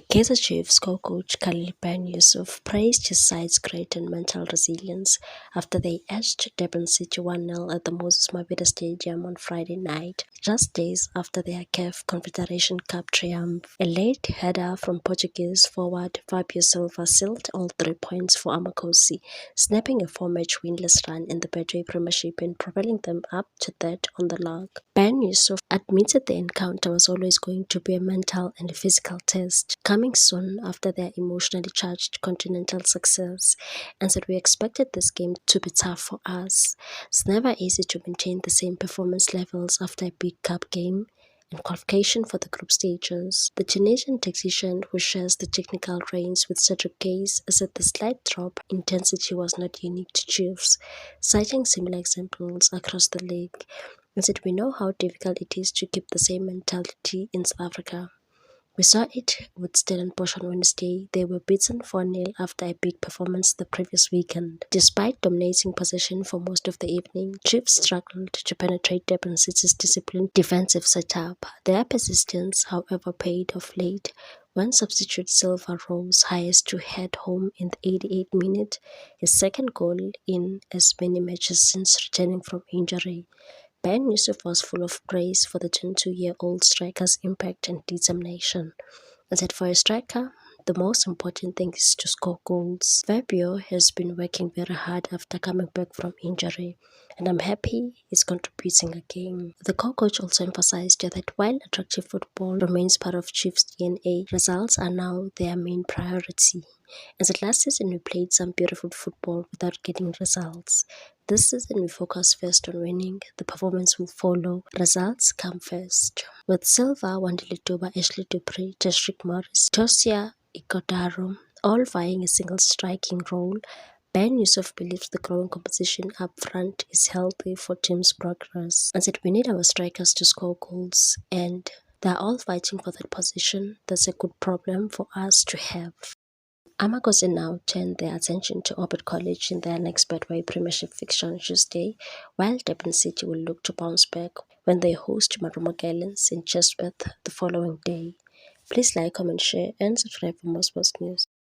Kaizer Chiefs co-coach Khalil Ben Yusuf praised his side's grit and mental resilience after they edged Durban City 1-0 at the Moses Mabhida Stadium on Friday night, just days after their CAF Confederation Cup triumph. A late header from Portuguese forward Fabio Silva sealed all 3 points for Amakosi, snapping a 4-match winless run in the Betway Premiership and propelling them up to third on the log. Ben Yusuf admitted the encounter was always going to be a mental and a physical test, coming soon after their emotionally charged continental success, and said we expected this game to be tough for us. It's never easy to maintain the same performance levels after a big cup game and qualification for the group stages. The Tunisian tactician who shares the technical reins with Cedric Case said the slight drop in intensity was not unique to Chiefs, citing similar examples across the league, and said we know how difficult it is to keep the same mentality in South Africa. We saw it with Stellenbosch on Wednesday. They were beaten 4-0 after a big performance the previous weekend. Despite dominating possession for most of the evening, Chiefs struggled to penetrate Durban City's disciplined defensive setup. Their persistence, however, paid off late when substitute Silva rose highest to head home in the 88th minute, his second goal in as many matches since returning from injury. Ben Yusuf was full of praise for the 22-year-old striker's impact and determination, and said for a striker, the most important thing is to score goals. Fabio has been working very hard after coming back from injury, and I'm happy he's contributing again. The co-coach also emphasized that while attractive football remains part of Chiefs' DNA, results are now their main priority. And said last season we played some beautiful football without getting results. This season we focus first on winning, the performance will follow, results come first. With Silva, Wandile Duba, Ashley Dupree, Tashrik Morris, Tosia Ikodaro all vying a single striking role, Ben Yusuf believes the growing competition up front is healthy for team's progress, and said we need our strikers to score goals, and they're all fighting for that position. That's a good problem for us to have. Amagosi now turn their attention to Orbit College in their next Betway Premiership fixture on Tuesday, while Durban City will look to bounce back when they host Marumo Gallants in Chesbeth the following day. Please like, comment, share, and subscribe for more sports news.